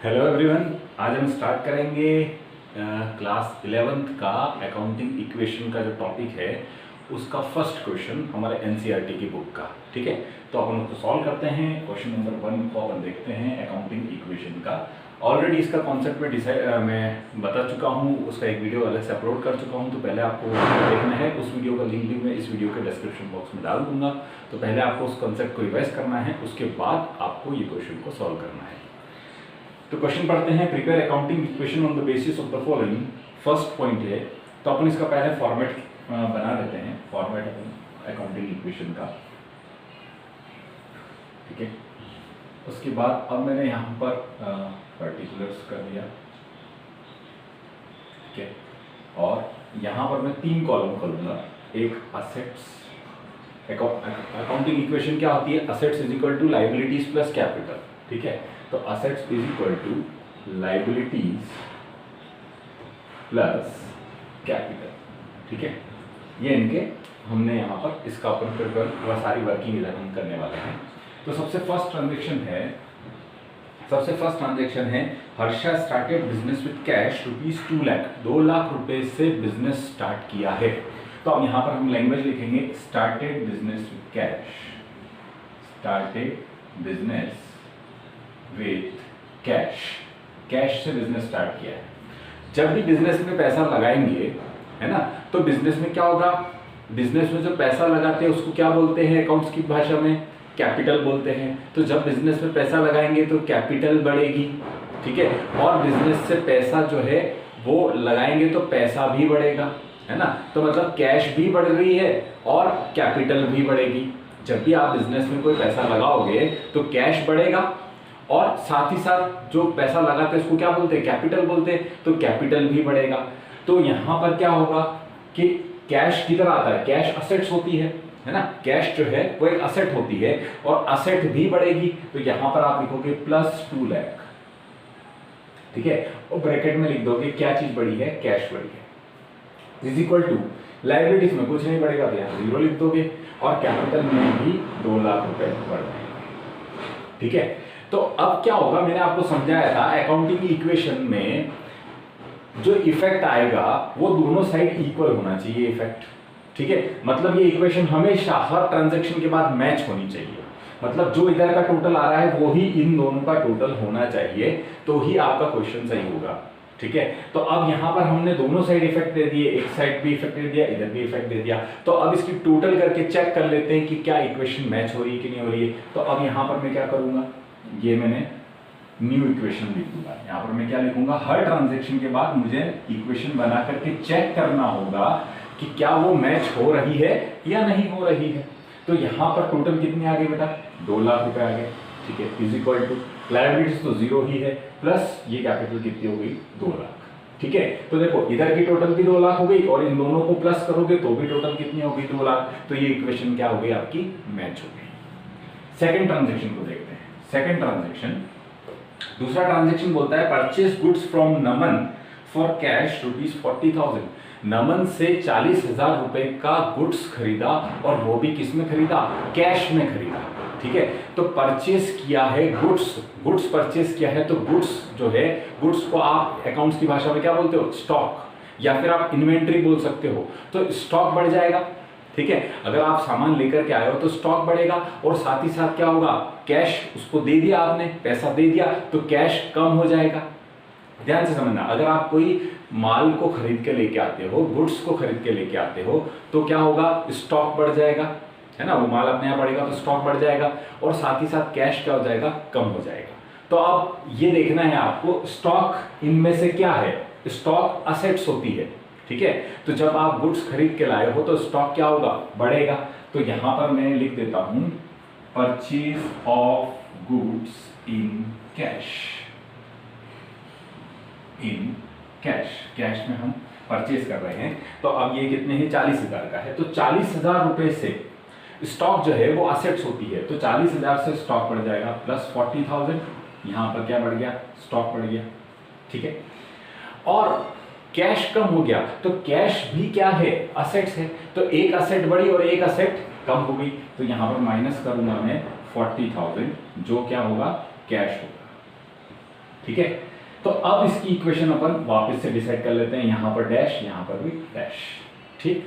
Hello everyone, आज हम start करेंगे क्लास 11th का अकाउंटिंग इक्वेशन का जो टॉपिक है उसका फर्स्ट क्वेश्चन हमारे एनसीईआरटी की बुक का। ठीक है, तो अपन उसको सॉल्व करते हैं। क्वेश्चन नंबर 1 को अपन देखते हैं अकाउंटिंग इक्वेशन का। ऑलरेडी इसका कॉन्सेप्ट मैं बता चुका हूँ, उसका एक वीडियो अलग से अपलोड कर चुका हूँ, तो पहले आपको देखना है। उस वीडियो का लिंक भी मैं इस वीडियो के डिस्क्रिप्शन बॉक्स में डाल दूंगा। तो पहले आपको उस कॉन्सेप्ट को रिवाइज करना है, उसके बाद आपको ये क्वेश्चन को सॉल्व करना है। तो क्वेश्चन पढ़ते हैं। Prepare accounting equation on the basis of the following. First point है, तो अपन इसका पहले फॉर्मेट बना देते हैं, फॉर्मेट अकाउंटिंग इक्वेशन का। ठीक है, उसके बाद अब मैंने यहाँ पर पर्टिकुलर्स कर दिया। ठीक है, और यहाँ पर मैं 3 कॉलम खोलूंगा। एक असेट्स, अकाउंटिंग इक्वेशन क्या होती है? Assets is equal to liabilities plus capital. ठीक है, तो assets is equal to liabilities plus capital. ठीक है, ये इनके हमने यहाँ पर इसका अपन प्रिपेयर सारी वर्किंग इधर हम करने वाले हैं। तो सबसे फर्स्ट ट्रांजेक्शन है Harsha started business with cash ₹2 lakh, 2 lakh रुपए से बिजनेस स्टार्ट किया है। तो अब यहाँ पर हम लैंग्वेज लिखेंगे started business with cash, started business with cash, cash से बिजनेस स्टार्ट किया है। जब भी बिजनेस में पैसा लगाएंगे, है ना, तो बिजनेस में क्या होगा? बिजनेस में जो पैसा लगाते हैं उसको क्या बोलते हैं अकाउंट्स की भाषा में? कैपिटल बोलते हैं। तो जब बिजनेस में पैसा लगाएंगे तो कैपिटल बढ़ेगी। ठीक है, और बिजनेस से पैसा जो है वो लगाएंगे तो पैसा भी बढ़ेगा, है ना। तो मतलब कैश भी बढ़ रही है और कैपिटल भी बढ़ेगी। जब भी आप बिजनेस में कोई पैसा लगाओगे तो कैश बढ़ेगा और साथ ही साथ जो पैसा लगाते हैं उसको क्या बोलते हैं? कैपिटल बोलते हैं। तो कैपिटल भी बढ़ेगा। तो यहाँ पर क्या होगा कि कैश किधर आता है? कैश असेट्स होती है ना। कैश जो है वो एक असेट होती है और असेट भी बढ़ेगी। तो यहाँ पर आप लिखोगे +2 लाख। ठीक है, और ब्रैकेट में लिख दोगे क्या चीज बढ़ी है? कैश बढ़ी है। इज इक्वल टू लायबिलिटीज में कुछ नहीं बढ़ेगा तो यहाँ 0 लिख दोगे और कैपिटल में भी 2 लाख रुपए बढ़ जाएंगे। ठीक है, तो अब क्या होगा? मैंने आपको समझाया था अकाउंटिंग इक्वेशन में जो इफेक्ट आएगा वो दोनों साइड इक्वल होना चाहिए इफेक्ट। ठीक है, मतलब ये इक्वेशन हमेशा हर ट्रांजैक्शन के बाद मैच होनी चाहिए। मतलब जो इधर का टोटल आ रहा है वो ही इन दोनों का टोटल होना चाहिए, तो ही आपका क्वेश्चन सही होगा। ठीक है, तो अब यहाँ पर हमने दोनों साइड इफेक्ट दे दिए, एक साइड भी इफेक्ट दे दिया, इधर भी इफेक्ट दे दिया। तो अब इसकी टोटल करके चेक कर लेते हैं कि क्या इक्वेशन मैच हो रही है कि नहीं हो रही है। तो अब यहाँ पर मैं क्या करूंगा, ये मैंने न्यू इक्वेशन लिख दूंगा। यहाँ पर मैं क्या लिखूंगा? हर ट्रांजैक्शन के बाद मुझे इक्वेशन बना करके चेक करना होगा कि क्या वो मैच हो रही है या नहीं हो रही है। तो यहाँ पर टोटल कितने आ गए बेटा? 2 लाख रुपए आ गए। ठीक है, इज इक्वल टू लायबिलिटीज तो 0 ही है, प्लस ये कैपिटल कितनी हो गई? 2 लाख। ठीक है, तो देखो इधर की टोटल भी 2 लाख हो गई और इन दोनों को प्लस करोगे तो भी टोटल कितनी होगी? 2 लाख। तो ये इक्वेशन क्या हो गई आपकी? मैच हो गई। सेकेंड ट्रांजेक्शन को देखते हैं। सेकेंड ट्रांजेक्शन, दूसरा ट्रांजेक्शन बोलता है purchase goods from Naman for cash ₹40,000। नमन से 40,000 रुपए का गुड्स खरीदा और वो भी किस में खरीदा? कैश में खरीदा। ठीक है, तो परचेज किया है गुड्स परचेज किया है। तो गुड्स जो है, गुड्स को आप अकाउंट्स की भाषा में क्या बोलते हो? स्टॉक, या फिर आप इन्वेंट्री बोल सकते हो। तो स्टॉक बढ़ जाएगा। ठीक है, अगर आप सामान लेकर के आए हो तो स्टॉक बढ़ेगा और साथ ही साथ क्या होगा? कैश उसको दे दिया आपने, पैसा दे दिया तो कैश कम हो जाएगा। ध्यान से समझना, अगर आप कोई माल को खरीद के लेके आते हो, गुड्स को खरीद के लेके आते हो, तो क्या होगा? स्टॉक बढ़ जाएगा, है ना। वो माल अपने यहाँ बढ़ेगा तो स्टॉक बढ़ जाएगा और साथ ही साथ कैश क्या हो जाएगा? कम हो जाएगा। तो अब ये देखना है आपको, स्टॉक इनमें से क्या है? स्टॉक असेट्स होती है। ठीक है, तो जब आप गुड्स खरीद के लाए हो तो स्टॉक क्या होगा? बढ़ेगा। तो यहां पर मैं लिख देता हूं purchase of goods in cash, in cash, cash में हम परचेज कर रहे हैं। तो अब ये कितने हैं? 40,000 का है। तो 40,000 रुपए से स्टॉक जो है वो असेट्स होती है, तो 40,000 से स्टॉक बढ़ जाएगा प्लस 40,000। यहां पर क्या बढ़ गया? स्टॉक बढ़ गया। ठीक है, और कैश कम हो गया तो कैश भी क्या है? असेट्स है। तो एक असेट बढ़ी और एक असेट कम हो गई। तो यहां पर माइनस करूंगा मैं 40,000, जो क्या होगा? कैश होगा। ठीक है, तो अब इसकी इक्वेशन अपन वापस से डिसाइड कर लेते हैं, यहां पर डैश, यहां पर भी डैश। ठीक,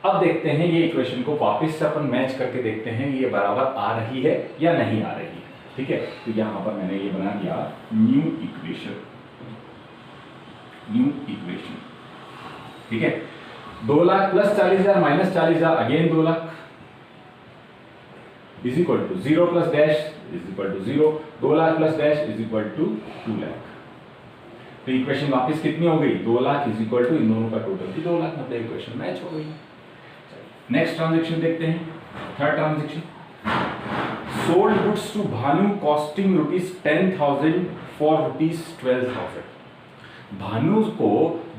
अब देखते हैं ये इक्वेशन को वापस से अपन मैच करके देखते हैं ये बराबर आ रही है या नहीं आ रही है। ठीक है, तो यहां पर मैंने ये बना दिया न्यू इक्वेशन। ठीक है, 2 lakh plus 40,000 minus 40,000 again 2 lakh is equal to 0 plus dash is equal to 0, 2 lakh plus dash is equal to 2 lakh. तो इक्वेशन वापस कितनी हो गई, 2 लाख इज इक्वल टू इन दोनों का टोटल की 2 लाख, मतलब इक्वेशन मैच हो गई। नेक्स्ट ट्रांजैक्शन देखते हैं, third transaction, sold goods to Bhanu costing ₹10,000 for ₹12,000। Bhanu को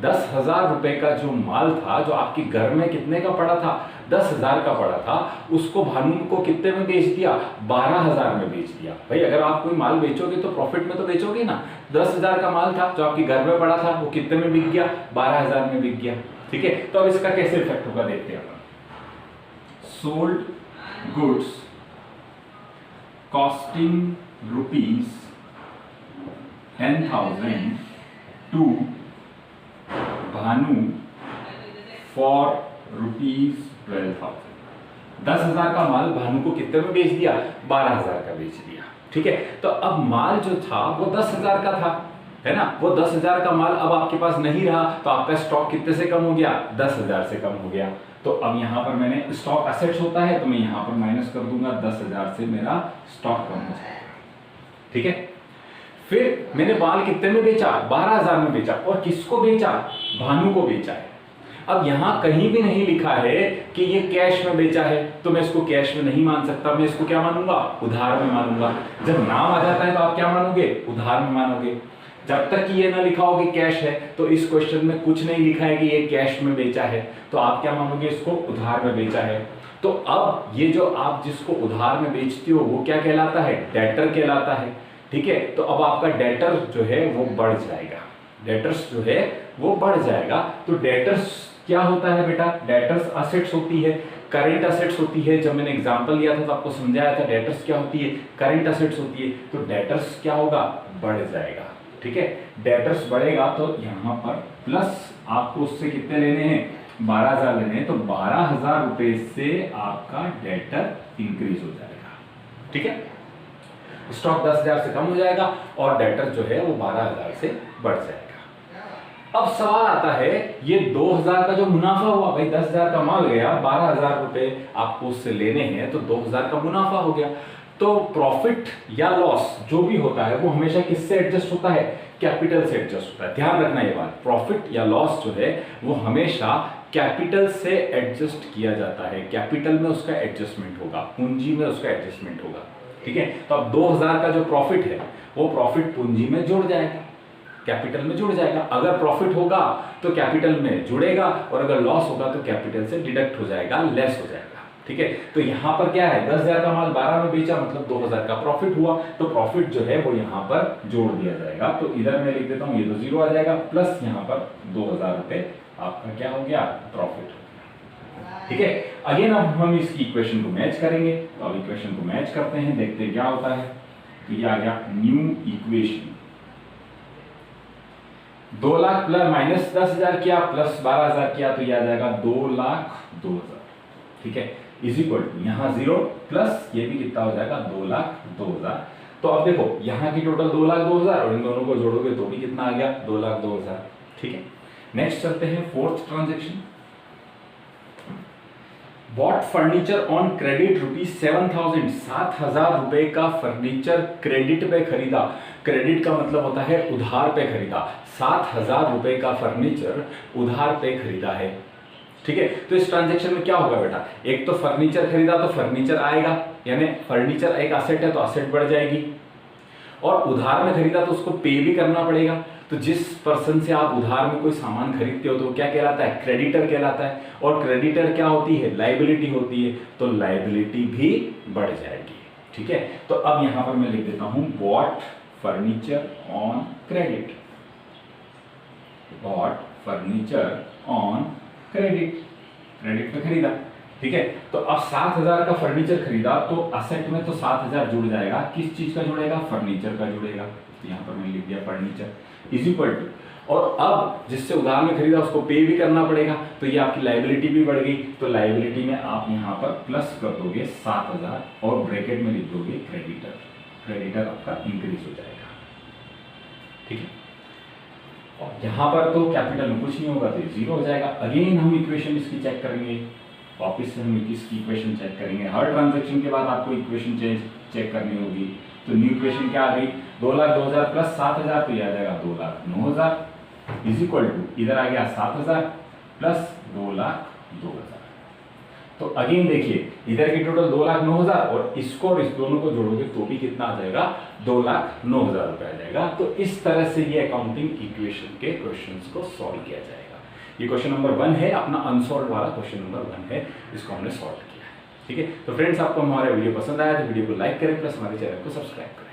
10,000 रुपए का जो माल था, जो आपके घर में कितने का पड़ा था, 10,000 का पड़ा था, उसको भानु को कितने में बेच दिया, 12,000 में बेच दिया। भाई अगर आप कोई माल बेचोगे तो प्रॉफिट में तो बेचोगे ना। 10,000 का माल था जो आपके घर में पड़ा था, वो कितने में बिक गया, 12,000 में बिक गया। ठीक है, तो अब इसका कैसे इफेक्ट होगा देखते हैं अपन। Sold goods costing ₹10,000 to Bhanu for ₹12,000। 10,000 का माल भानु को कितने में बेच दिया, 12,000 का बेच दिया। ठीक है, तो अब माल जो था वो 10,000 का था, है ना, वो 10,000 का माल अब आपके पास नहीं रहा, तो आपका स्टॉक कितने से कम हो गया, 10,000 से कम हो गया। तो अब यहां पर मैंने स्टॉक असेट्स होता है, तो मैं यहां पर माइनस कर दूंगा, 10,000 से मेरा स्टॉक कम हो जाएगा। ठीक है, फिर मैंने माल कितने में बेचा, 12,000 में बेचा, और किसको बेचा, भानु को बेचा है। अब यहां कहीं भी नहीं लिखा है कि ये कैश में बेचा है, तो मैं इसको कैश में नहीं मान सकता, मैं इसको क्या मानूंगा, उधार में मानूंगा। जब नाम आ जाता है तो आप क्या मानोगे, उधार में मानोगे। जब तक कि ये ना लिखा हो कि कैश है, तो इस क्वेश्चन में कुछ नहीं लिखा है कि ये कैश में बेचा है, तो आप क्या मानोगे, इसको उधार में बेचा है। तो अब ये जो आप जिसको उधार में बेचते हो वो क्या कहलाता है, डेटर कहलाता है। ठीक है, तो अब आपका डेटर जो है वो बढ़ जाएगा, डेटर्स जो है वो बढ़ जाएगा। तो डेटर्स क्या होता है बेटा, डेटर्स असेट्स होती है, करेंट असेट्स होती है। जब मैंने एग्जांपल लिया था तो आपको समझाया था डेटर्स क्या होती है, करेंट असेट्स होती है। तो डेटर्स क्या होगा, बढ़ जाएगा। ठीक है, डेटर्स बढ़ेगा तो यहाँ पर प्लस आपको उससे कितने लेने हैं, 12,000 लेने हैं, तो 12,000 रुपए से आपका डेटर इंक्रीज हो जाएगा। ठीक है, स्टॉक 10,000 से कम हो जाएगा और डेटर जो है वो 12,000 से बढ़ जाएगा। अब सवाल आता है, ये 2,000 का जो मुनाफा हुआ, भाई 10,000 का माल गया, 12,000 रुपए आपको उससे लेने हैं, तो 2,000 का मुनाफा हो गया। तो प्रॉफिट या लॉस जो भी होता है वो हमेशा किससे एडजस्ट होता है, कैपिटल से एडजस्ट होता है। ध्यान रखना ये बात, प्रॉफिट या लॉस जो है वो हमेशा कैपिटल से एडजस्ट किया जाता है। कैपिटल में उसका एडजस्टमेंट होगा, पूंजी में उसका एडजस्टमेंट होगा। ठीक है, तो अब 2,000 का जो प्रॉफिट है वो प्रॉफिट पूंजी में जुड़ जाएगा, कैपिटल में जुड़ जाएगा। अगर प्रॉफिट होगा तो कैपिटल में जुड़ेगा, और अगर लॉस होगा तो कैपिटल से डिडक्ट हो जाएगा, लेस हो जाएगा। ठीक है, तो यहां पर क्या है, 10,000 का माल 12 में बेचा, मतलब 2,000 का प्रॉफिट हुआ, तो प्रॉफिट जो है वो यहां पर जोड़ दिया जाएगा। तो इधर मैं लिख देता हूं, ये तो 0 आ जाएगा, प्लस यहां पर 2,000 रुपए आपका क्या हो गया, प्रॉफिट हो गया। ठीक है, अगेन अब हम इसकी इक्वेशन को मैच करेंगे। तो अब इक्वेशन को मैच करते हैं, देखते हैं क्या होता है। तो ये आ गया new equation, 2 lakh plus minus 10,000 किया प्लस 12,000 किया, तो ये आ जाएगा 2,02,000। ठीक है, इज इक्वल टू यहाँ 0 प्लस ये भी कितना हो जाएगा, 2,02,000। तो अब देखो यहाँ की टोटल 2,02,000 और इन दोनों को जोड़ोगे तो भी कितना आ गया, 2,02,000। ठीक है, नेक्स्ट चलते हैं fourth transaction. Bought furniture on credit ₹7,000, 7,000 रुपए का फर्नीचर क्रेडिट पे खरीदा। क्रेडिट का मतलब होता है उधार पे खरीदा। 7,000 रुपए का फर्नीचर उधार पे खरीदा है। ठीक है, तो इस ट्रांजैक्शन में क्या होगा बेटा, एक तो फर्नीचर खरीदा तो फर्नीचर आएगा, यानी फर्नीचर एक असेट है तो असेट बढ़ जाएगी, और उधार में खरीदा तो उसको पे भी करना पड़ेगा। तो जिस पर्सन से आप उधार में कोई सामान खरीदते हो तो वो क्या कहलाता है, क्रेडिटर कहलाता है। और क्रेडिटर क्या होती है, लायबिलिटी होती है, तो लायबिलिटी भी बढ़ जाएगी। ठीक है, तो अब यहां पर मैं लिख देता हूं bought furniture on credit, bought furniture on credit, credit पे खरीदा। ठीक है, तो अब 7,000 का फर्नीचर खरीदा तो असेट में तो 7,000 जुड़ जाएगा, किस चीज का जुड़ेगा, फर्नीचर का जुड़ेगा। तो यहाँ पर मैंने लिख दिया फर्नीचर इज इक्वल टू, और अब जिससे उधार में खरीदा उसको पे भी करना पड़ेगा, तो ये आपकी लाइबिलिटी भी बढ़ गई। तो लाइबिलिटी में आप यहाँ पर प्लस कर दोगे 7000 और ब्रैकेट में लिख दोगे क्रेडिटर, क्रेडिटर आपका इंक्रीज हो जाएगा, ठीक है। और यहाँ पर तो कैपिटल में कुछ नहीं होगा तो जीरो हो जाएगा। अगेन हम इक्वेशन इसकी चेक करेंगे, वापस से हम इसकी इक्वेशन चेक करेंगे। हर ट्रांजेक्शन के बाद आपको इक्वेशन चेक करनी होगी। तो न्यू इक्वेशन क्या आ गई, 2,02,000 प्लस 7,000, तो ये आ जाएगा 2,09,000 इज इक्वल टू, इधर आ गया 7,000 प्लस 2,02,000। तो अगेन देखिए इधर की टोटल 2,09,000 और इसको और इस दोनों को जोड़ोगे तो भी कितना आ जाएगा, 2,09,000 रुपए आ जाएगा। तो इस तरह से ये अकाउंटिंग इक्वेशन के क्वेश्चंस को सॉल्व किया जाएगा। ये क्वेश्चन नंबर 1 है, अपना अनसॉल्व वाला क्वेश्चन नंबर 1 है, इसको हमने सॉल्व किया है, ठीक है। तो फ्रेंड्स, आपको हमारा वीडियो पसंद आया तो वीडियो को लाइक करें, प्लस हमारे चैनल को सब्सक्राइब करें।